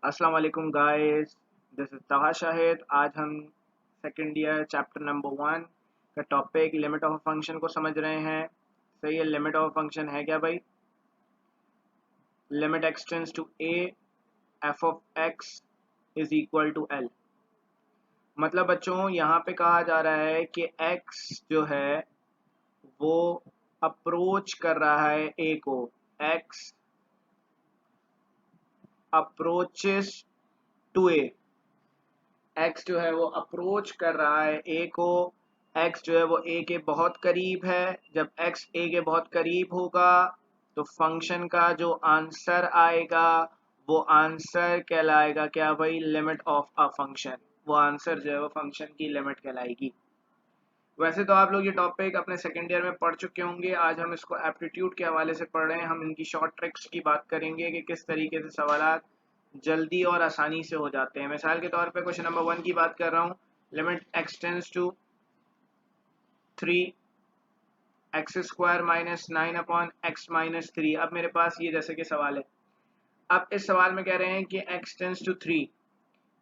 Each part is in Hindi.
अस्सलाम वालेकुम गाइस, दिस इज तहा शाहिद। आज हम सेकेंड ईयर चैप्टर नंबर 1 का टॉपिक लिमिट ऑफ फंक्शन को समझ रहे हैं। सही है, लिमिट ऑफ फंक्शन है क्या भाई? Limit x tends to a f of x is equal to L. मतलब बच्चों यहाँ पे कहा जा रहा है कि एक्स जो है वो अप्रोच कर रहा है ए को। X approaches to a. X जो है वो अप्रोच कर रहा है ए को। एक्स जो है वो ए के बहुत करीब है। जब एक्स ए के बहुत करीब होगा तो फंक्शन का जो आंसर आएगा वो आंसर कहलाएगा क्या भाई? Limit of a function. वो आंसर जो है वो फंक्शन की लिमिट कहलाएगी। वैसे तो आप लोग ये टॉपिक अपने सेकेंड ईयर में पढ़ चुके होंगे। आज हम इसको एप्टीट्यूड के हवाले से पढ़ रहे हैं। हम इनकी शॉर्ट ट्रिक्स की बात करेंगे कि किस तरीके से सवालात जल्दी और आसानी से हो जाते हैं। मिसाल के तौर पे क्वेश्चन नंबर 1 की बात कर रहा हूँ। Limit x tends to 3 x square minus 9 upon x minus 3। अब मेरे पास ये जैसे कि सवाल है। अब इस सवाल में कह रहे हैं कि एक्स टेंड्स टू 3।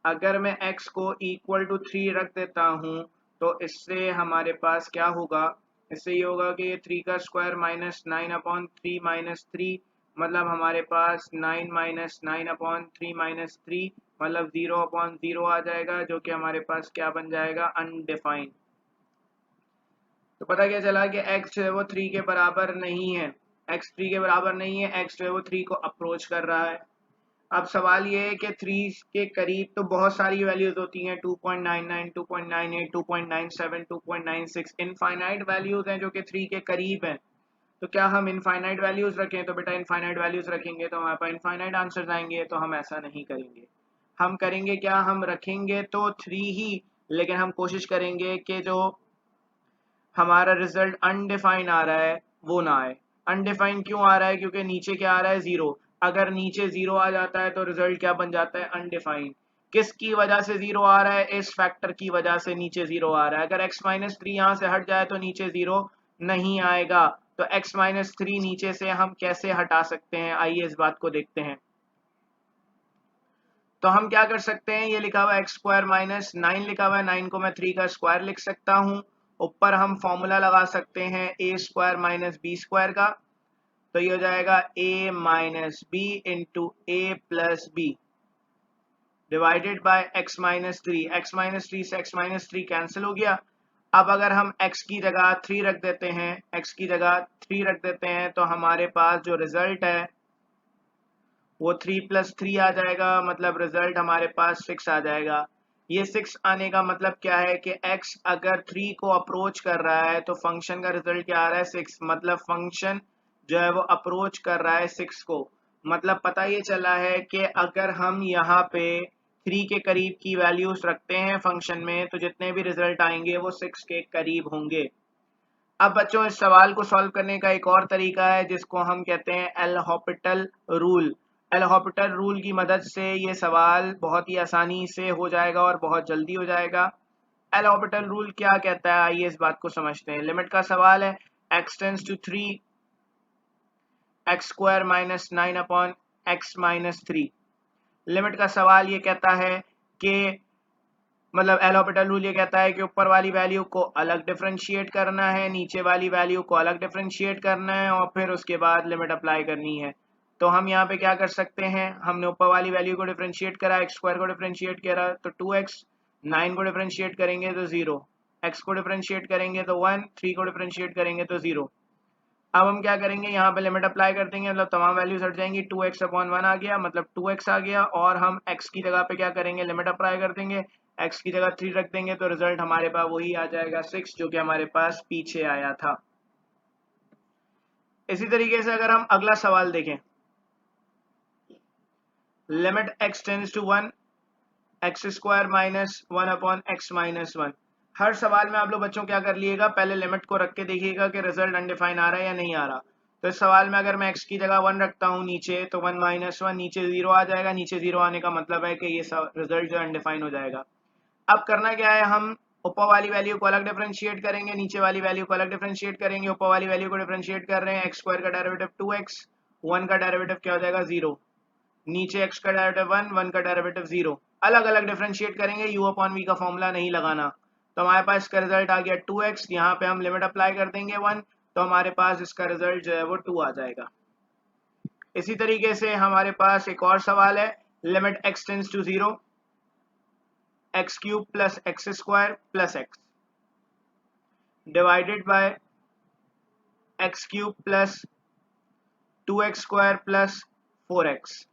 अगर मैं x को इक्वल टू 3 रख देता हूँ तो इससे हमारे पास क्या होगा? इससे ये होगा कि ये 3 का स्क्वायर माइनस 9 अपॉन 3 माइनस 3, मतलब हमारे पास 9 माइनस 9 अपॉन 3 माइनस 3 मतलब 0 अपॉन 0 आ जाएगा, जो कि हमारे पास क्या बन जाएगा? अनडिफाइंड। तो पता क्या चला कि x जो है वो 3 के बराबर नहीं है। x 3 के बराबर नहीं है, x जो है वो 3 को अप्रोच कर रहा है। अब सवाल ये है कि 3 के करीब तो बहुत सारी वैल्यूज होती हैं। 2.99, 2.98, 2.97, 2.96 इनफाइनाइट वैल्यूज हैं जो कि 3 के करीब हैं। तो क्या हम इनफाइनाइट वैल्यूज रखें? तो बेटा इनफाइनाइट वैल्यूज रखेंगे तो हमारे पास इनफाइनाइट आंसर आएंगे। तो हम ऐसा नहीं करेंगे। हम करेंगे क्या? हम रखेंगे तो 3 ही, लेकिन हम कोशिश करेंगे कि जो हमारा रिजल्ट अनडिफाइन आ रहा है वो ना आए। अनडिफाइन क्यों आ रहा है? क्योंकि नीचे क्या आ रहा है? 0। अगर नीचे 0 आ जाता है तो रिजल्ट क्या बन जाता है? अनडिफाइंड। किसकी वजह से 0 आ रहा है? इस फैक्टर की वजह से नीचे 0 आ रहा है। अगर x माइनस 3 यहाँ से हट जाए तो नीचे 0 नहीं आएगा। तो x माइनस 3 नीचे से हम कैसे हटा सकते हैं? आइए इस बात को देखते हैं। तो हम क्या कर सकते हैं? ये लिखा हुआ है एक्स स्क्वायर माइनस 9 लिखा हुआ है। 9 को मैं 3 का स्क्वायर लिख सकता हूँ। ऊपर हम फॉर्मूला लगा सकते हैं a square minus b square का। तो ये हो जाएगा a minus b into a plus b divided by x minus 3। X minus 3 से x माइनस 3 कैंसिल हो गया। अब अगर हम x की जगह 3 रख देते हैं, x की जगह 3 रख देते हैं तो हमारे पास जो रिजल्ट है वो 3 प्लस 3 आ जाएगा। मतलब रिजल्ट हमारे पास 6 आ जाएगा। ये 6 आने का मतलब क्या है कि x अगर 3 को अप्रोच कर रहा है तो फंक्शन का रिजल्ट क्या आ रहा है? 6। मतलब फंक्शन जो है वो अप्रोच कर रहा है 6 को। मतलब पता ये चला है कि अगर हम यहाँ पे 3 के करीब की वैल्यूज रखते हैं फंक्शन में तो जितने भी रिजल्ट आएंगे वो 6 के करीब होंगे। अब बच्चों इस सवाल को सॉल्व करने का एक और तरीका है जिसको हम कहते हैं L Hôpital rule. L Hôpital rule की मदद से ये सवाल बहुत ही आसानी से हो जाएगा और बहुत जल्दी हो जाएगा। एल हॉपिटल रूल क्या कहता है? आइए इस बात को समझते हैं। लिमिट का सवाल है। X tends to 3 x square minus 9 upon x minus 3। Limit का सवाल ये कहता है कि मतलब एल हॉपिटल रूल ये कहता है कि ऊपर वाली वैल्यू को अलग डिफरेंशिएट करना है, नीचे वाली वैल्यू को अलग डिफरेंशिएट करना है और फिर उसके बाद लिमिट अप्लाई करनी है। तो हम यहाँ पे क्या कर सकते हैं? हमने ऊपर वाली वैल्यू को डिफरेंशिएट करा, एक्स स्क्वायर को डिफरेंशिएट करा तो 2x, 9 को डिफरेंशिएट करेंगे तो 0, x को डिफरेंशिएट करेंगे तो 1, 3 को डिफरेंशिएट करेंगे तो 0। अब हम क्या करेंगे? यहाँ पे लिमिट अप्लाई कर देंगे, मतलब तमाम वैल्यूज हट जाएंगी। 2x अपॉन 1 आ गया, मतलब 2x आ गया। और हम x की जगह पे क्या करेंगे? लिमिट अप्लाई कर देंगे। x की जगह 3 रख देंगे तो रिजल्ट हमारे पास वही आ जाएगा 6, जो कि हमारे पास पीछे आया था। इसी तरीके से अगर हम अगला सवाल देखें, limit x tends to 1 x square minus 1 upon x minus 1। हर सवाल में आप लोग बच्चों क्या कर लिएगा? पहले लिमिट को रख के देखिएगा कि रिजल्ट अनडिफाइन आ रहा है या नहीं आ रहा। तो इस सवाल में अगर मैं x की जगह 1 रखता हूँ नीचे, तो 1 माइनस 1 नीचे 0 आ जाएगा। नीचे 0 आने का मतलब है कि ये रिजल्ट जो अनडिफाइन हो जाएगा। अब करना क्या है? हम ऊपर वाली वैल्यू को अलग डिफरेंशिएट करेंगे, नीचे वाली वैल्यू को अलग डिफरेंशिएट करेंगे। ऊपर वाली वैल्यू को डिफरेंशिएट कर रहे हैं, एक्स स्क्वायर का डेरिवेटिव 2x, 1 का डेरिवेटिव क्या हो जाएगा? 0। नीचे x का डेरिवेटिव 1, 1 का डेरिवेटिव 0, अलग अलग डिफरेंशिएट करेंगे, u अपॉन v का फॉर्मूला नहीं लगाना। तो हमारे पास इसका रिजल्ट आ गया 2x, यहाँ पे हम लिमिट अप्लाई कर देंगे 1, तो हमारे पास इसका रिजल्ट जो है वो 2 आ जाएगा। इसी तरीके से हमारे पास एक और सवाल है, limit x tends to 0, x cube plus x square plus x divided by x cube plus 2x square plus 4x।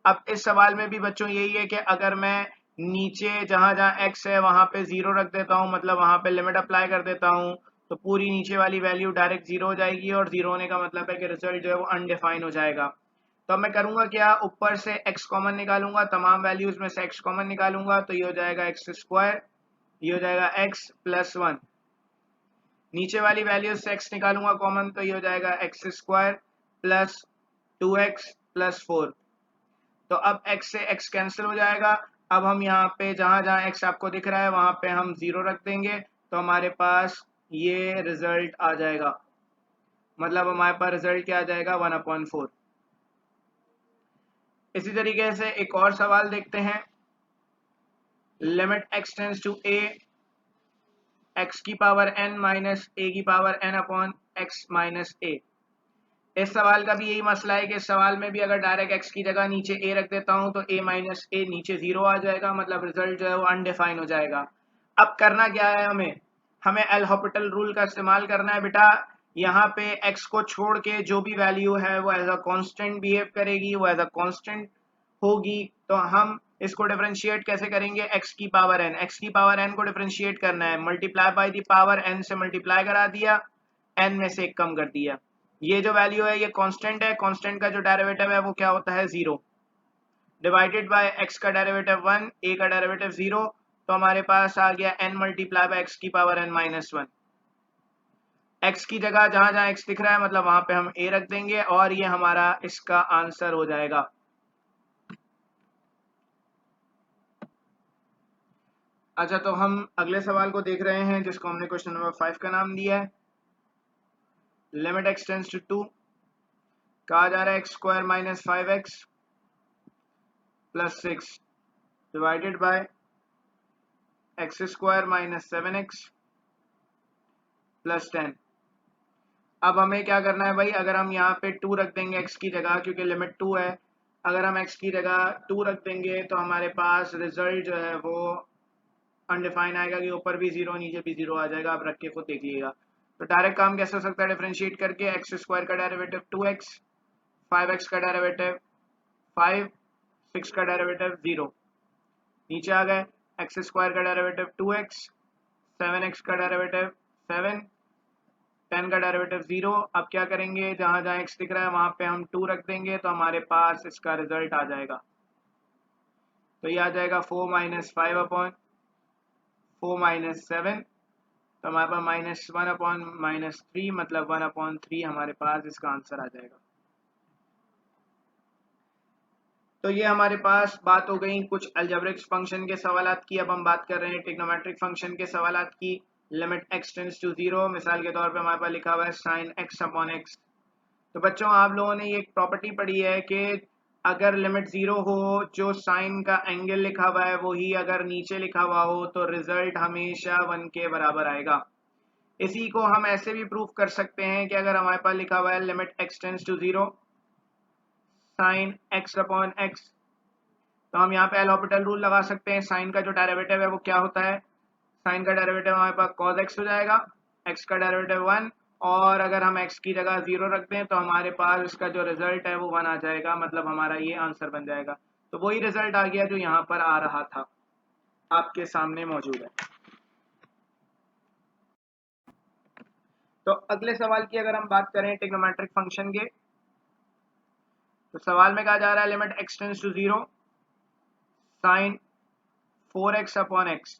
अब इस सवाल में भी बच्चों यही है कि अगर मैं नीचे जहां जहां x है वहां पे 0 रख देता हूं, मतलब वहां पे लिमिट अप्लाई कर देता हूं, तो पूरी नीचे वाली वैल्यू डायरेक्ट 0 हो जाएगी, और 0 होने का मतलब है कि रिजल्ट जो है वो अनडिफाइन हो जाएगा। तो अब मैं करूंगा क्या, ऊपर से x कॉमन निकालूंगा, तमाम वैल्यूज में से x कॉमन निकालूंगा, तो ये हो जाएगा एक्स स्क्वायर, ये हो जाएगा x प्लस 1। नीचे वाली वैल्यूज से x निकालूंगा कॉमन, तो ये हो जाएगा x square plus 2x plus 4। तो अब x से x कैंसिल हो जाएगा। अब हम यहाँ पे जहां जहां x आपको दिख रहा है वहां पे हम 0 रख देंगे, तो हमारे पास ये रिजल्ट आ जाएगा, मतलब हमारे पास रिजल्ट क्या आ जाएगा, 1/4। इसी तरीके से एक और सवाल देखते हैं, limit x tends to a, x की पावर n माइनस a की power n upon x minus a। इस सवाल का भी यही मसला है कि इस सवाल में भी अगर डायरेक्ट x की जगह नीचे a रख देता हूं तो a माइनस a नीचे 0 आ जाएगा, मतलब रिजल्ट जो है वो अनडिफाइन हो जाएगा। अब करना क्या है, हमें एल हॉपिटल रूल का इस्तेमाल करना है बेटा। यहाँ पे x को छोड़ के जो भी वैल्यू है वो एज अ कांस्टेंट बिहेव करेगी, वो एज अ कांस्टेंट होगी। तो हम इसको डिफरेंशिएट कैसे करेंगे, x की पावर n, x की पावर n को डिफरेंशिएट करना है, multiply by the power n से मल्टीप्लाई करा दिया, n में से एक कम कर दिया। ये जो वैल्यू है ये कांस्टेंट है, कांस्टेंट का जो डेरिवेटिव है वो क्या होता है, 0, डिवाइडेड बाय x का डेरिवेटिव 1, a का डेरिवेटिव 0, तो हमारे पास आ गया n मल्टीप्लाई बाय x की पावर n माइनस 1। x की जगह जहां जहां x दिख रहा है मतलब वहां पे हम a रख देंगे, और ये हमारा इसका आंसर हो जाएगा। अच्छा, तो हम अगले सवाल को देख रहे हैं जिसको हमने क्वेश्चन नंबर 5 का नाम दिया है, लिमिट x टेंड्स टू 2, कहा जा रहा है x square minus 5x plus 6 divided by x square minus 7x plus 10। अब हमें क्या करना है भाई, अगर हम यहाँ पे 2 रख देंगे x की जगह, क्योंकि लिमिट 2 है, अगर हम x की जगह 2 रख देंगे तो हमारे पास रिजल्ट जो है वो अनडिफाइन आएगा, कि ऊपर भी 0 नीचे भी 0 आ जाएगा। आप रख के खुद देखिएगा। तो डायरेक्ट काम कैसे हो सकता है, डिफरेंशिएट करके, एक्स स्क्वायर का डेरिवेटिव 2x, 5x का डेरिवेटिव 5, 6 का डेरिवेटिव 0, नीचे आ गए, एक्स स्क्वायर का डेरिवेटिव 2x, 7x का डेरिवेटिव 7, 10 का डेरिवेटिव 0। अब क्या करेंगे, जहां जहां x दिख रहा है वहां पे हम 2 रख देंगे, तो हमारे पास इसका रिजल्ट आ जाएगा। तो ये आ जाएगा 4 माइनस 5 अपॉन 4 माइनस 7, तो हमारे पास माइनस 1 अपॉन माइनस 3, मतलब 1/3 हमारे पास इसका आंसर आ जाएगा। तो ये हमारे पास बात हो गई कुछ अलजेब्रिक फंक्शन के सवालात की। अब हम बात कर रहे हैं ट्रिग्नोमेट्रिक फंक्शन के सवालात की। लिमिट x टेंड्स टू 0, मिसाल के तौर पे हमारे पास लिखा हुआ है साइन x अपॉन x। तो बच्चों आप लोगों ने ये एक प्रॉपर्टी पढ़ी है कि अगर लिमिट 0 हो, जो साइन का एंगल लिखा हुआ है वही अगर नीचे लिखा हुआ हो, तो रिजल्ट हमेशा 1 के बराबर आएगा। इसी को हम ऐसे भी प्रूफ कर सकते हैं कि अगर हमारे पास लिखा हुआ है limit x tends to 0 sine x upon x, तो हम यहाँ पे एल हॉपिटल रूल लगा सकते हैं। साइन का जो डेरिवेटिव है वो क्या होता है, साइन का डेरिवेटिव हमारे पास cos x हो जाएगा, x का डेरिवेटिव 1, और अगर हम x की जगह 0 रख दें तो हमारे पास इसका जो रिजल्ट है वो 1 आ जाएगा, मतलब हमारा ये आंसर बन जाएगा। तो वही रिजल्ट आ गया जो यहाँ पर आ रहा था, आपके सामने मौजूद है। तो अगले सवाल की अगर हम बात करें ट्रिग्नोमेट्रिक फंक्शन के, तो सवाल में कहा जा रहा है limit x tends to 0 sine 4x upon x।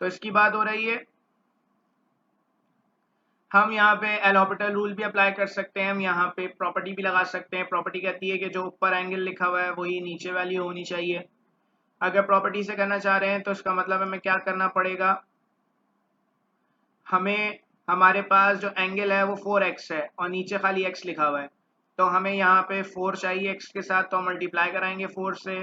तो इसकी बात हो रही है, हम यहाँ पे एल हॉपिटल रूल भी अप्लाई कर सकते हैं, हम यहाँ पे प्रॉपर्टी भी लगा सकते हैं। प्रॉपर्टी कहती है कि जो ऊपर एंगल लिखा हुआ है वही नीचे वैल्यू होनी चाहिए। अगर प्रॉपर्टी से करना चाह रहे हैं तो इसका मतलब हमें क्या करना पड़ेगा, हमें हमारे पास जो एंगल है वो 4x है और नीचे खाली x लिखा हुआ है, तो हमें यहाँ पे 4 चाहिए x के साथ, तो हम मल्टीप्लाई कराएंगे 4 से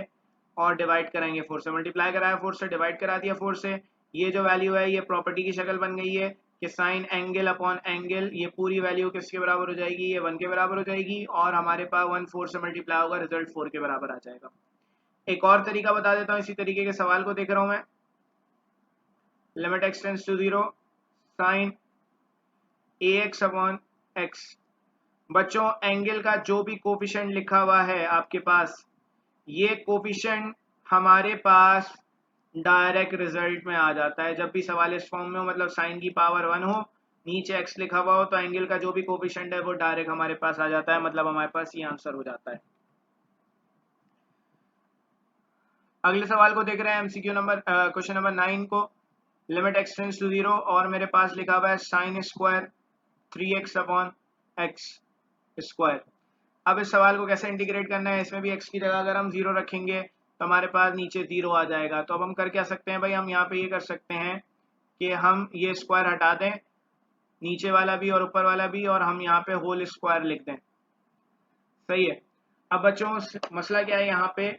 और डिवाइड कराएंगे 4 से। मल्टीप्लाई कराया 4 से, डिवाइड करा दिया 4 से। ये जो वैल्यू है ये प्रॉपर्टी की शक्ल बन गई है कि साइन एंगल अपॉन एंगल, ये पूरी वैल्यू किसके बराबर हो जाएगी, ये 1 के बराबर हो जाएगी, और हमारे पास 1 4 से मल्टीप्लाई होगा, रिजल्ट 4 के बराबर आ जाएगा। एक और तरीका बता देता हूँ इसी तरीके के सवाल को, देख रहा हूँ मैं। Limit x tends to 0 sine ax upon x। बच्चों एंगल का जो भी कोफिशिएंट लिखा हुआ है आपके पास, ये कोफिशिएंट हमारे पास डायरेक्ट रिजल्ट में आ जाता है जब भी सवाल इस फॉर्म में हो, मतलब साइन की पावर 1 हो, नीचे x लिखा हुआ हो, तो एंगल का जो भी कोफिशिएंट है वो डायरेक्ट हमारे पास आ जाता है, मतलब हमारे पास ये आंसर हो जाता है। अगले सवाल को देख रहे हैं, एमसीक्यू नंबर क्वेश्चन नंबर 9 को। लिमिट x टेंड्स टू 0 और मेरे पास लिखा हुआ है sine square 3x upon x square. अब इस सवाल को कैसे इंटीग्रेट करना है, इसमें भी x की जगह अगर हम 0 रखेंगे तो हमारे पास नीचे 0 आ जाएगा। तो अब हम कर क्या सकते हैं भाई, हम यहाँ पे ये कर सकते हैं कि हम ये स्क्वायर हटा दें, नीचे वाला भी और ऊपर वाला भी, और हम यहाँ पे होल स्क्वायर लिख दें। सही है। अब बच्चों मसला क्या है यहाँ पे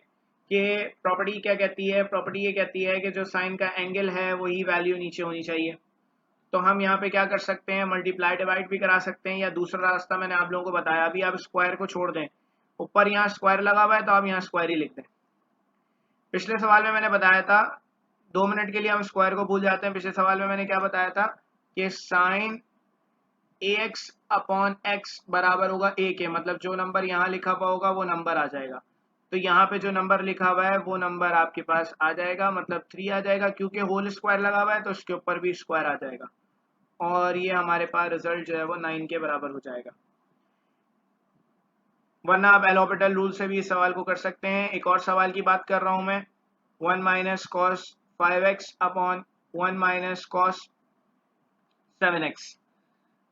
कि प्रॉपर्टी क्या कहती है, प्रॉपर्टी ये कहती है कि जो साइन का एंगल है वही वैल्यू नीचे होनी चाहिए। तो हम यहाँ पे क्या कर सकते हैं, मल्टीप्लाई डिवाइड भी करा सकते हैं, या दूसरा रास्ता मैंने आप लोगों को बताया अभी, आप स्क्वायर को छोड़ दें, ऊपर यहाँ स्क्वायर लगा हुआ है तो आप यहाँ स्क्वायर ही लिख दें। पिछले सवाल में मैंने बताया था, 2 मिनट के लिए हम स्क्वायर को भूल जाते हैं। पिछले सवाल में मैंने क्या बताया था कि साइन ax अपॉन x बराबर होगा a के, मतलब जो नंबर यहाँ लिखा हुआ होगा वो नंबर आ जाएगा। तो यहाँ पे जो नंबर लिखा हुआ है वो नंबर आपके पास आ जाएगा, मतलब 3 आ जाएगा, क्योंकि होल स्क्वायर लगा हुआ है तो उसके ऊपर भी स्क्वायर आ जाएगा, और ये हमारे पास रिजल्ट जो है वो 9 के बराबर हो जाएगा। वरना आप एल हॉपिटल रूल से भी इस सवाल को कर सकते हैं। एक और सवाल की बात कर रहा हूं मैं, 1 minus cos 5x upon 1 minus cos 7x।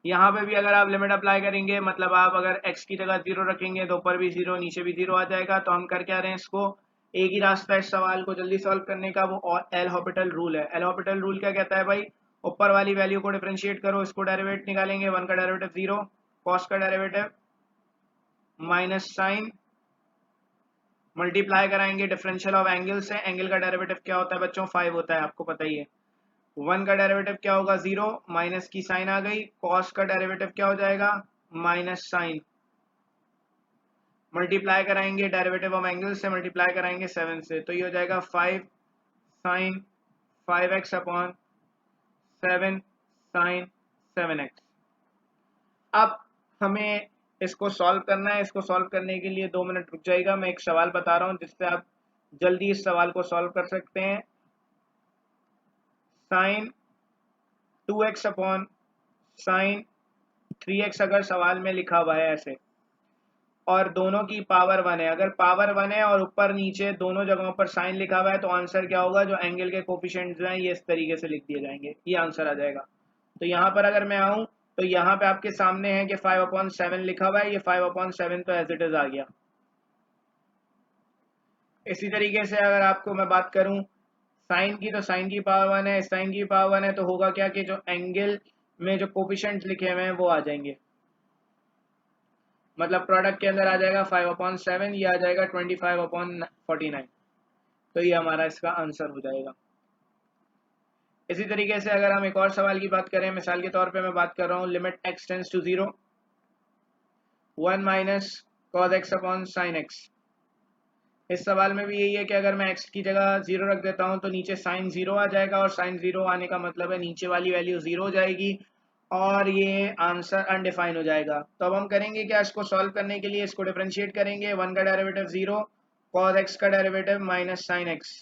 यहाँ पे भी अगर आप लिमिट अप्लाई करेंगे, मतलब आप अगर x की जगह 0 रखेंगे तो ऊपर भी 0 नीचे भी 0 आ जाएगा। तो हम कर क्या रहे हैं, इसको एक ही रास्ता है इस सवाल को जल्दी सॉल्व करने का, वो एल हॉपिटल रूल है। एल हॉपिटल रूल क्या कहता है भाई, ऊपर वाली वैल्यू को डिफरेंशिएट करो, इसको डेरिवेट निकालेंगे, 1 का डेरिवेटिव 0, कॉस का डेरिवेटिव माइनस साइन, मल्टीप्लाई कराएंगे डिफरेंशियल ऑफ एंगल से। एंगल का डेरिवेटिव क्या होता है बच्चों, 5 होता है, आपको पता ही है। 1 का डेरिवेटिव क्या होगा, 0, माइनस की साइन आ गई, कॉस का डेरिवेटिव क्या हो जाएगा, माइनस साइन, मल्टीप्लाई कराएंगे डेरिवेटिव ऑफ एंगल से, मल्टीप्लाई कराएंगे 7 से, तो ये हो जाएगा 5 sign 5x upon 7 sign 7x। अब हमें इसको सॉल्व करना है। इसको सॉल्व करने के लिए 2 मिनट रुक जाएगा, मैं एक सवाल बता रहा हूँ जिससे आप जल्दी इस सवाल को सॉल्व कर सकते हैं। Sign 2x upon sine 3x अगर सवाल में लिखा हुआ है ऐसे, और दोनों की पावर 1 है, अगर पावर 1 है और ऊपर नीचे दोनों जगहों पर साइन लिखा हुआ है, तो आंसर क्या होगा, जो एंगल के कोफिशिएंट्स हैं ये इस तरीके से लिख दिए जाएंगे, ये आंसर आ जाएगा। तो यहाँ पर अगर मैं आऊँ तो यहाँ पे आपके सामने है कि 5/7 लिखा हुआ है, ये 5/7 तो एज इट इज आ गया। इसी तरीके से अगर आपको मैं बात करूं साइन की, तो साइन की पावर 1 है, साइन की पावर 1 है, तो होगा क्या कि जो एंगल में जो कोफिशिएंट लिखे हुए हैं वो आ जाएंगे, मतलब प्रोडक्ट के अंदर आ जाएगा 5/7, ये आ जाएगा 25/49। तो ये हमारा इसका आंसर हो जाएगा। इसी तरीके से अगर हम एक और सवाल की बात करें, मिसाल के तौर पे मैं बात कर रहा हूँ, limit x tends to 0 1 minus cos x upon sine x। इस सवाल में भी यही है कि अगर मैं x की जगह 0 रख देता हूं तो नीचे साइन 0 आ जाएगा, और साइन 0 आने का मतलब है नीचे वाली वैल्यू 0 हो जाएगी और ये आंसर अनडिफाइन हो जाएगा। तो अब हम करेंगे क्या, इसको सॉल्व करने के लिए इसको डिफरेंशिएट करेंगे, 1 का डेरिवेटिव 0, कॉस x का डेरिवेटिव माइनस साइन x,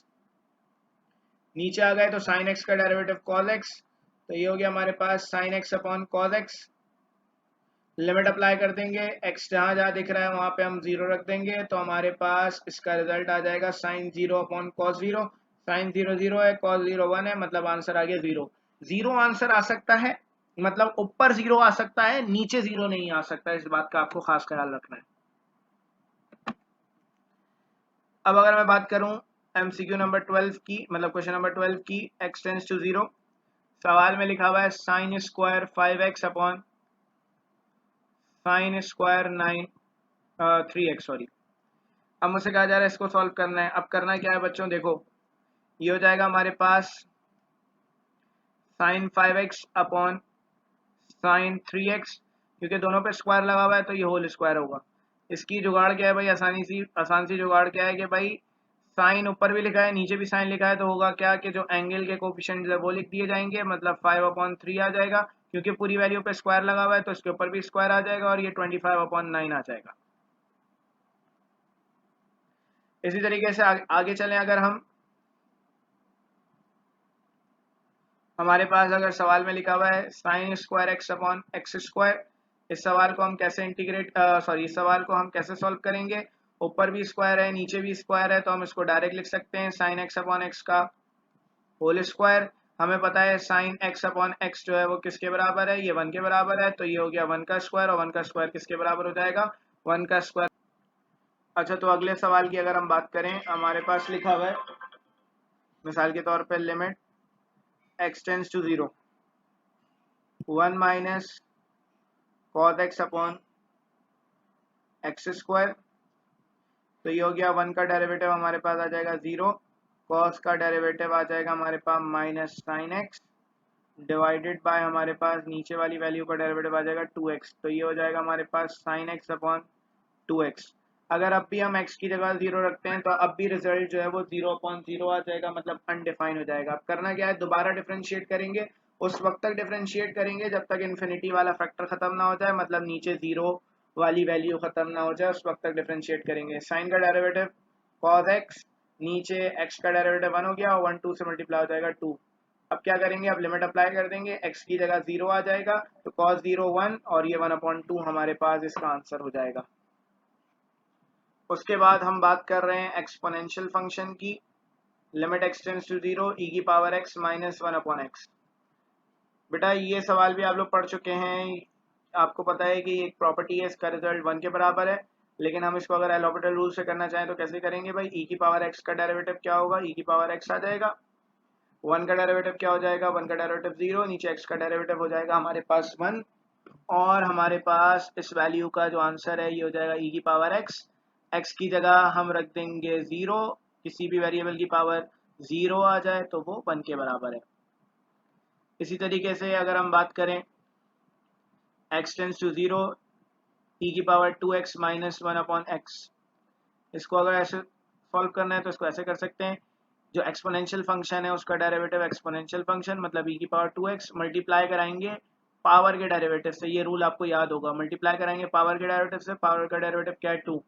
नीचे आ गए तो साइन x का डेरिवेटिव कॉस x, तो ये हो गया हमारे पास sine x upon cos x। Limit apply कर देंगे, x जहां जहां दिख रहा है वहां पे हम 0 रख देंगे, तो हमारे पास इसका रिजल्ट आ जाएगा साइन 0 अपॉन कॉस 0। साइन 0 0 है, कॉस 0 1 है, मतलब आंसर आ गया 0। 0 आंसर आ सकता है, मतलब ऊपर 0 आ सकता है, नीचे 0 नहीं आ सकता, इस बात का आपको खास ख्याल रखना है। अब अगर मैं बात करूं एमसीक्यू नंबर 12 की, मतलब क्वेश्चन नंबर 12 की, x टेंड्स टू 0, सवाल में लिखा हुआ है sine square 5x upon sine square 9 3x sorry. अब मुझसे कहा जा रहा है इसको सॉल्व करना है। अब करना क्या है बच्चों, देखो ये हो जाएगा हमारे पास sign 5x upon sine 3x, क्योंकि दोनों पे स्क्वायर लगा हुआ है तो ये होल स्क्वायर होगा। इसकी जुगाड़ क्या है भाई, आसान सी जुगाड़ क्या है कि भाई साइन ऊपर भी लिखा है नीचे भी साइन लिखा है, तो होगा क्या कि जो एंगल के कोफिशिएंट है वो लिख दिए जाएंगे, मतलब 5/3 आ जाएगा, क्योंकि पूरी वैल्यू पे स्क्वायर लगा हुआ है तो इसके ऊपर भी स्क्वायर आ जाएगा और ये 25/9 आ जाएगा। इसी तरीके से आगे चलें, अगर हमारे पास अगर सवाल में लिखा हुआ है sine square x upon x square, इस सवाल को हम कैसे इस सवाल को हम कैसे सॉल्व करेंगे। ऊपर भी स्क्वायर है नीचे भी स्क्वायर है, तो हम इसको डायरेक्ट लिख सकते हैं साइन एक्स अपॉन एक्स का होल स्क्वायर। हमें पता है साइन एक्स अपॉन एक्स जो है वो किसके बराबर है, ये 1 के बराबर है, तो ये हो गया 1 का स्क्वायर, और 1 का स्क्वायर किसके बराबर हो जाएगा, 1 का स्क्वायर। अच्छा, तो अगले सवाल की अगर हम बात करें, हमारे पास लिखा हुआ है मिसाल के तौर पर limit x tends to 0 1 minus cos x upon x square, तो ये हो गया 1 का डेरिवेटिव हमारे पास आ जाएगा 0, कॉस का डेरिवेटिव आ जाएगा हमारे पास minus sine x, divided by हमारे पास नीचे वाली वैल्यू का डेरिवेटिव आ जाएगा 2x, तो ये हो जाएगा हमारे पास साइन एक्स अपॉन 2x। अगर अब भी हम x की जगह 0 रखते हैं तो अब भी रिजल्ट जो है वो 0/0 आ जाएगा, मतलब अनडिफाइन हो जाएगा। अब करना क्या है, दोबारा डिफरेंशिएट करेंगे, उस वक्त तक डिफरेंशिएट करेंगे जब तक इन्फिनिटी वाला फैक्टर खत्म ना हो जाए, मतलब नीचे 0 वाली वैल्यू खत्म ना हो जाए, उस वक्त तक डिफरेंशिएट करेंगे। साइन का डेरिवेटिव cos x, नीचे x का डेरिवेटिव 1 हो गया और 1 2 से मल्टीप्लाई हो जाएगा 2। अब क्या करेंगे, अब लिमिट अप्लाई कर देंगे, x की जगह 0 आ जाएगा, तो cos 0 1 और ये 1/2 हमारे पास इसका आंसर हो जाएगा। उसके बाद हम बात कर रहे हैं एक्सपोनेंशियल फंक्शन की, limit x tends to 0 e की पावर x माइनस 1/x। बेटा ये सवाल भी आप लोग पढ़ चुके हैं, आपको पता है कि एक प्रॉपर्टी है, इसका रिजल्ट 1 के बराबर है, लेकिन हम इसको अगर एल हॉपिटल रूल से करना चाहें तो कैसे करेंगे भाई, e की पावर x का डेरिवेटिव क्या होगा, e की पावर x आ जाएगा, 1 का डेरिवेटिव क्या हो जाएगा, 1 का डेरिवेटिव 0, नीचे x का डेरिवेटिव हो जाएगा हमारे पास 1, और हमारे पास इस वैल्यू का जो आंसर है ये हो जाएगा e की पावर x। x की जगह हम रख देंगे 0, किसी भी वेरिएबल की पावर 0 आ जाए तो वो 1 के बराबर है। इसी तरीके से अगर हम बात करें x टेंड्स टू 0 e की पावर 2x माइनस 1/x, इसको अगर ऐसे सॉल्व करना है तो इसको ऐसे कर सकते हैं, जो एक्सपोनेंशियल फंक्शन है उसका डेरिवेटिव एक्सपोनेंशियल फंक्शन मतलब e की पावर 2x मल्टीप्लाई कराएंगे पावर के डेरिवेटिव से, ये रूल आपको याद होगा, मल्टीप्लाई कराएंगे पावर के डेरिवेटिव से, पावर का डेरिवेटिव क्या है 2,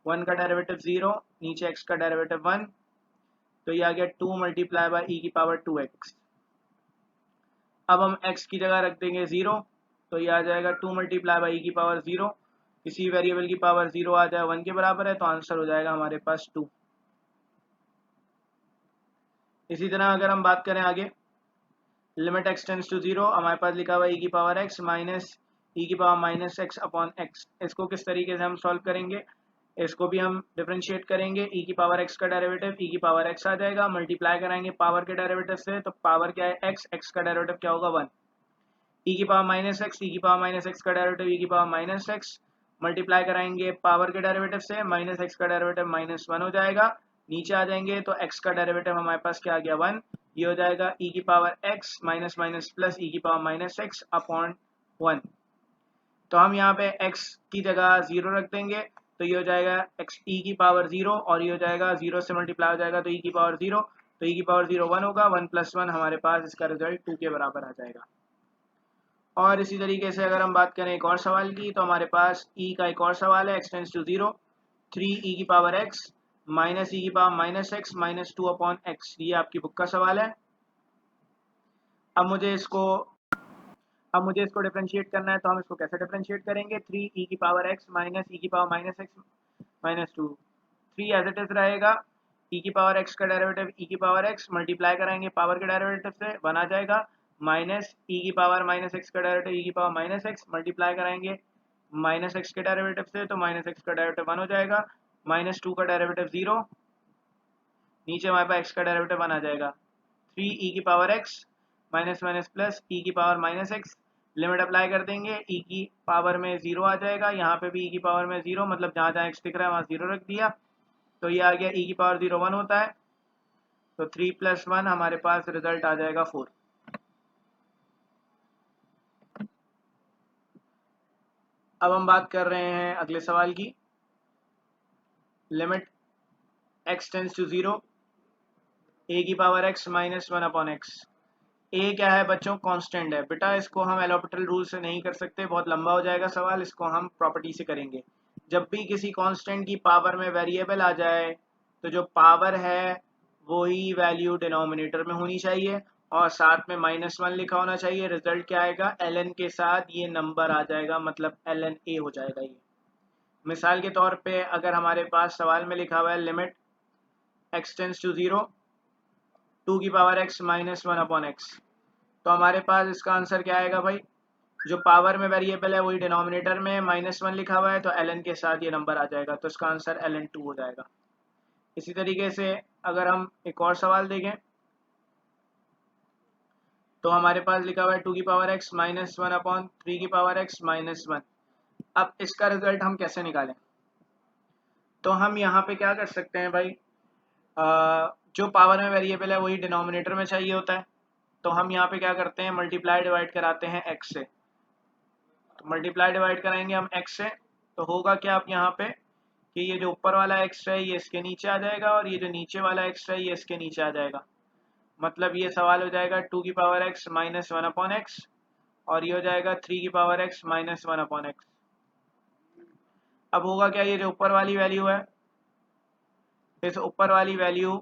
1 का डेरिवेटिव 0, नीचे x का डेरिवेटिव 1, तो ये आ गया 2 मल्टीप्लाई बाय e की पावर 2x। अब हम x की जगह रख देंगे 0, तो ये आ जाएगा 2 मल्टीप्लाई बाई e की पावर 0, किसी वेरिएबल की पावर 0 आ जाए 1 के बराबर है, तो आंसर हो जाएगा हमारे पास 2। इसी तरह अगर हम बात करें आगे, लिमिट x टेंड्स टू 0, हमारे पास लिखा हुआ है e की पावर x माइनस e की power minus x upon x। इसको किस तरीके से हम सॉल्व करेंगे, इसको भी हम डिफरेंशिएट करेंगे, e की पावर x का डेरिवेटिव e की पावर x आ जाएगा, मल्टीप्लाई कराएंगे पावर के डेरिवेटिव से, तो पावर क्या है x का डेरिवेटिव क्या होगा 1, e की पावर माइनस एक्स, e की पावर माइनस एक्स का डेरिवेटिव e की पावर माइनस एक्स, मल्टीप्लाई कराएंगे पावर के डेरिवेटिव से, माइनस एक्स का डेरिवेटिव -1 हो जाएगा, नीचे आ जाएंगे तो x का डेरिवेटिव हमारे पास क्या आ गया 1, ये हो जाएगा e की power x minus minus plus e की पावर माइनस एक्स अपॉन 1। तो हम यहाँ पे x की जगह 0 रख देंगे, तो ये हो जाएगा x e की पावर 0, और ये हो जाएगा 0 से मल्टीप्लाई हो जाएगा तो e की पावर 0, तो e की पावर 0 1 होगा, 1 + 1 हमारे पास इसका रिजल्ट 2 के बराबर आ जाएगा। और इसी तरीके से अगर हम बात करें एक और सवाल की, तो हमारे पास e का एक और सवाल है, x टेंड्स टू 0 3 e की पावर x माइनस e की power minus x minus 2/x, ये आपकी बुक का सवाल है। अब मुझे इसको डिफरेंशिएट करना है, तो हम इसको कैसे डिफरेंशिएट करेंगे, 3 e की पावर x माइनस e की power minus x minus 2, 3 as it is रहेगा, e की पावर x का डेरिवेटिव e की पावर x मल्टीप्लाई कराएंगे पावर के डेरिवेटिव से 1 आ जाएगा, माइनस e की पावर माइनस एक्स का डेरिवेटिव e की पावर माइनस एक्स मल्टीप्लाई कराएंगे माइनस एक्स के डेरिवेटिव से, तो माइनस एक्स का डेरिवेटिव 1 हो जाएगा, -2 का डेरिवेटिव 0, नीचे हमारे पास x का डेरिवेटिव 1 आ जाएगा, 3 e की power x minus minus plus e की power minus x, limit apply कर देंगे, ई की पावर में 0 आ जाएगा, यहाँ पे भी ई की पावर में 0, मतलब जहाँ जहाँ एक्स दिख रहा है वहाँ 0 रख दिया, तो ये आ गया ई की पावर 0 1 होता है, तो 3 + 1 हमारे पास रिजल्ट आ जाएगा 4। अब हम बात कर रहे हैं अगले सवाल की। Limit x tends to 0, a की power x minus 1 upon x। a क्या है बच्चों? कांस्टेंट है बेटा, इसको हम एलोपिटल रूल से नहीं कर सकते, बहुत लंबा हो जाएगा सवाल, इसको हम प्रॉपर्टी से करेंगे। जब भी किसी कांस्टेंट की पावर में वेरिएबल आ जाए तो जो पावर है वही वैल्यू डिनोमिनेटर में होनी चाहिए और साथ में -1 लिखा होना चाहिए। रिजल्ट क्या आएगा? ln के साथ ये नंबर आ जाएगा, मतलब ln a हो जाएगा ये। मिसाल के तौर पे अगर हमारे पास सवाल में लिखा हुआ है लिमिट x टेंड्स टू 0, 2 की power x minus 1 upon x, तो हमारे पास इसका आंसर क्या आएगा भाई? जो पावर में वेरिएबल है वही डिनोमिनेटर में -1 लिखा हुआ है, तो ln के साथ ये नंबर आ जाएगा, तो इसका आंसर ln2 हो जाएगा। इसी तरीके से अगर हम एक और सवाल देखें तो हमारे पास लिखा हुआ है 2 की पावर x माइनस 1 अपॉन 3 की पावर x माइनस 1। अब इसका रिजल्ट हम कैसे निकालें? तो हम यहाँ पे क्या कर सकते हैं भाई, जो पावर में वेरिएबल है वही डिनोमिनेटर में चाहिए होता है, तो हम यहाँ पे क्या करते हैं, मल्टीप्लाई डिवाइड कराते हैं x से। तो मल्टीप्लाई डिवाइड कराएंगे हम x से, तो होगा क्या आप यहाँ पे कि ये जो ऊपर वाला x है ये इसके नीचे आ जाएगा और ये जो नीचे वाला x है ये इसके नीचे आ जाएगा। मतलब ये सवाल हो जाएगा 2 की power x minus 1 upon x और ये हो जाएगा 3 की power x minus 1 upon x. अब होगा क्या, ये जो ऊपर वाली वैल्यू है, इस ऊपर वाली वैल्यू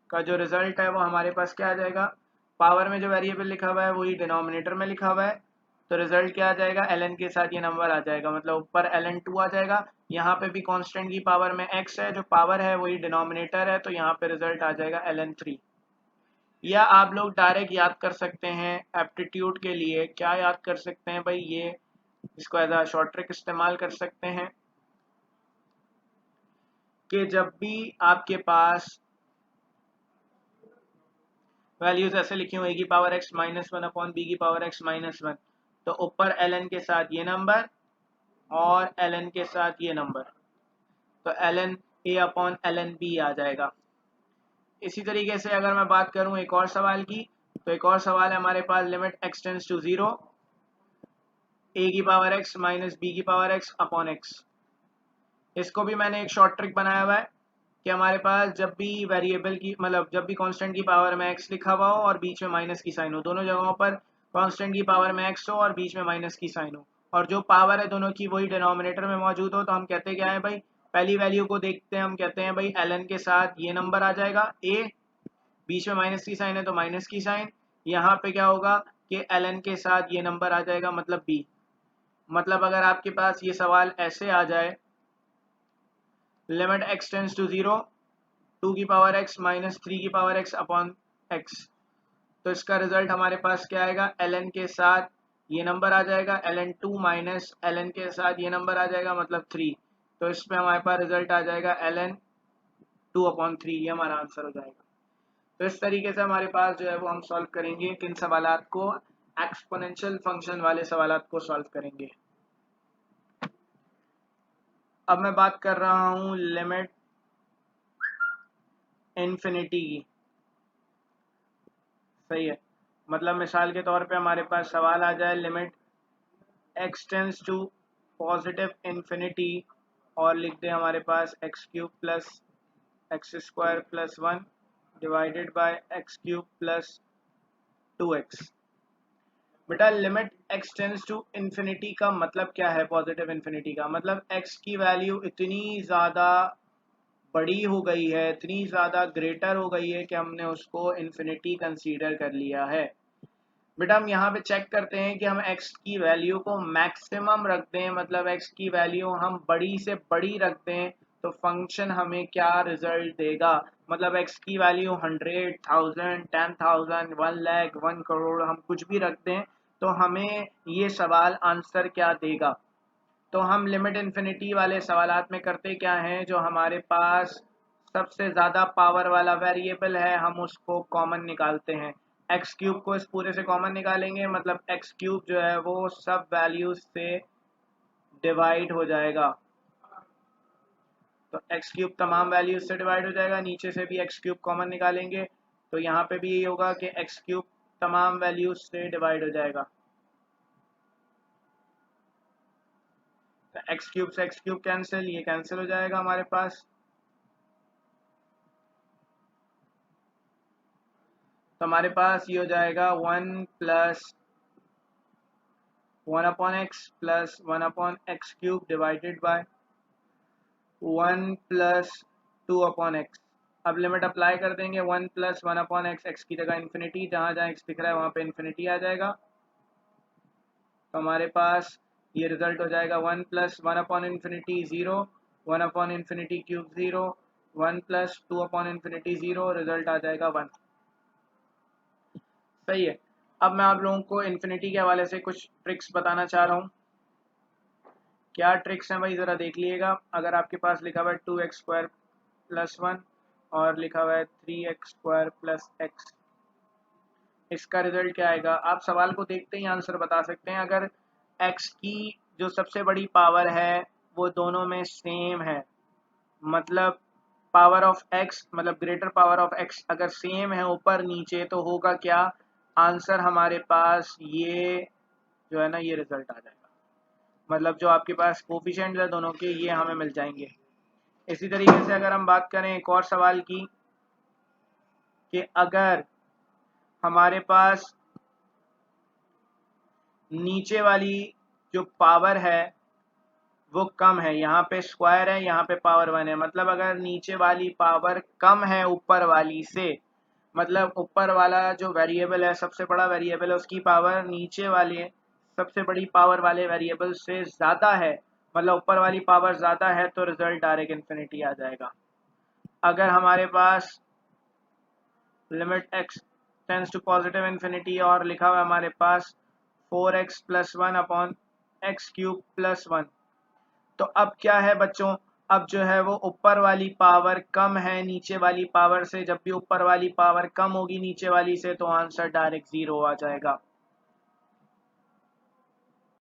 का जो रिजल्ट है वो हमारे पास क्या आ जाएगा, पावर में जो वेरिएबल लिखा हुआ है वही डिनोमिनेटर में लिखा हुआ है, तो रिजल्ट क्या आ जाएगा, ln के साथ ये नंबर आ जाएगा, मतलब ऊपर ln2 आ जाएगा। यहाँ पे भी कांस्टेंट की पावर में x है, जो पावर है वही डिनोमिनेटर है, तो यहाँ पे रिजल्ट आ जाएगा ln3। या आप लोग डायरेक्ट याद कर सकते हैं, एप्टीट्यूड के लिए क्या याद कर सकते हैं भाई, ये इसको एज अ शॉर्ट ट्रिक इस्तेमाल कर सकते हैं कि जब भी आपके पास वैल्यूज ऐसे लिखी हुई, a की power x minus 1 upon b की पावर x माइनस 1, तो ऊपर ln के साथ ये नंबर और ln के साथ ये नंबर, तो ln a upon ln b आ जाएगा। इसी तरीके से अगर मैं बात करूं एक और सवाल की, तो एक और सवाल है हमारे पास limit x tends to 0, a की पावर x माइनस b की पावर x अपॉन x। इसको भी मैंने एक शॉर्ट ट्रिक बनाया हुआ है कि हमारे पास जब भी वेरिएबल की मतलब जब भी कांस्टेंट की पावर में x लिखा हुआ हो और बीच में माइनस की साइन हो, दोनों जगहों पर कांस्टेंट की पावर में x हो और बीच में माइनस की साइन हो, और जो पावर है दोनों की वही डिनोमिनेटर में मौजूद हो, तो हम कहते क्या है भाई, पहली वैल्यू को देखते हैं, हम कहते हैं भाई ln के साथ ये नंबर आ जाएगा a, बीच में माइनस की साइन है तो माइनस की साइन, यहाँ पे क्या होगा कि ln के साथ ये नंबर आ जाएगा, मतलब b। मतलब अगर आपके पास ये सवाल ऐसे आ जाए लिमिट x टेंड्स टू 0, 2 की पावर x माइनस 3 की पावर x अपॉन x, तो इसका रिजल्ट हमारे पास क्या आएगा, ln के साथ ये नंबर आ जाएगा, ln2 माइनस ln के साथ ये नंबर आ जाएगा, मतलब 3, तो इसमें हमारे पास रिजल्ट आ जाएगा ln2 अपॉन 3, ये हमारा आंसर हो जाएगा। तो इस तरीके से हमारे पास जो है वो हम सॉल्व करेंगे किन सवालात को, एक्सपोनेंशियल फंक्शन वाले सवालात को सॉल्व करेंगे। अब मैं बात कर रहा हूँ लिमिट इन्फिनिटी की, सही है। मतलब मिसाल के तौर पे हमारे पास सवाल आ जाए limit x tends to positive infinity और लिख दे हमारे पास x cube plus x square plus 1 divided by x cube plus 2x। बेटा limit x tends to infinity का मतलब क्या है, पॉजिटिव इन्फिनिटी का मतलब x की वैल्यू इतनी ज़्यादा बड़ी हो गई है, इतनी ज़्यादा ग्रेटर हो गई है कि हमने उसको इन्फिनिटी कंसीडर कर लिया है। बेटा हम यहाँ पे चेक करते हैं कि हम x की वैल्यू को मैक्सिमम रख दें, मतलब x की वैल्यू हम बड़ी से बड़ी रख दें, तो फंक्शन हमें क्या रिजल्ट देगा। मतलब x की वैल्यू 100,000, 10,000, 1 लाख, 1 करोड़, हम कुछ भी रख दें, तो हमें ये सवाल आंसर क्या देगा। तो हम लिमिट इन्फिनिटी वाले सवालात में करते क्या हैं, जो हमारे पास सबसे ज़्यादा पावर वाला वेरिएबल है हम उसको कॉमन निकालते हैं। एक्स क्यूब को इस पूरे से कॉमन निकालेंगे, मतलब एक्स क्यूब जो है वो सब वैल्यूज से डिवाइड हो जाएगा। तो एक्स क्यूब तमाम वैल्यूज से डिवाइड हो जाएगा, नीचे से भी एक्स क्यूब कॉमन निकालेंगे तो यहाँ पे भी यही होगा कि एक्स क्यूब तमाम वैल्यूज से डिवाइड हो जाएगा। तो एक्स क्यूब से एक्स क्यूब कैंसिल, ये कैंसिल हो जाएगा हमारे पास। तो हमारे पास ये हो जाएगा 1 plus 1 upon x cube divided by 1 + 2 upon x. अब लिमिट अप्लाई कर देंगे, 1 + 1 अपॉन एक्स, एक्स की जगह इन्फिनिटी, जहाँ जहाँ एक्स दिख रहा है वहाँ पे इन्फिनिटी आ जाएगा। तो हमारे पास ये रिजल्ट हो जाएगा 1 + 1 upon infinity 0, 1 upon infinity cube 0, 1 + 2 upon infinity 0, result आ जाएगा 1। सही है। अब मैं आप लोगों को इन्फिनिटी के हवाले से कुछ ट्रिक्स बताना चाह रहा हूँ। क्या ट्रिक्स हैं भाई, ज़रा देख लीजिएगा। अगर आपके पास लिखा हुआ है 2x² + 1 और लिखा हुआ है 3x² + x, इसका रिजल्ट क्या आएगा? आप सवाल को देखते ही आंसर बता सकते हैं। अगर x की जो सबसे बड़ी पावर है वो दोनों में सेम है, मतलब पावर ऑफ x मतलब ग्रेटर पावर ऑफ x अगर सेम है ऊपर नीचे, तो होगा क्या? आंसर हमारे पास ये जो है ना, ये रिजल्ट आ जाएगा। मतलब जो आपके पास कोफिशिएंट है दोनों के, ये हमें मिल जाएंगे। इसी तरीके से अगर हम बात करें एक और सवाल की, कि अगर हमारे पास नीचे वाली जो पावर है वो कम है, यहाँ पे स्क्वायर है, यहाँ पे पावर 1 है, मतलब अगर नीचे वाली पावर कम है ऊपर वाली से, मतलब ऊपर वाला जो वेरिएबल है, सबसे बड़ा वेरिएबल है, उसकी पावर नीचे वाले सबसे बड़ी पावर वाले वेरिएबल से ज़्यादा है, मतलब ऊपर वाली पावर ज़्यादा है, तो रिजल्ट डायरेक्ट इन्फिनिटी आ जाएगा। अगर हमारे पास limit x tends to positive infinity और लिखा हुआ है हमारे पास 4x + 1 अपॉन x³ + 1, तो अब क्या है बच्चों, अब जो है वो ऊपर वाली पावर कम है नीचे वाली पावर से। जब भी ऊपर वाली पावर कम होगी नीचे वाली से, तो आंसर डायरेक्ट 0 आ जाएगा।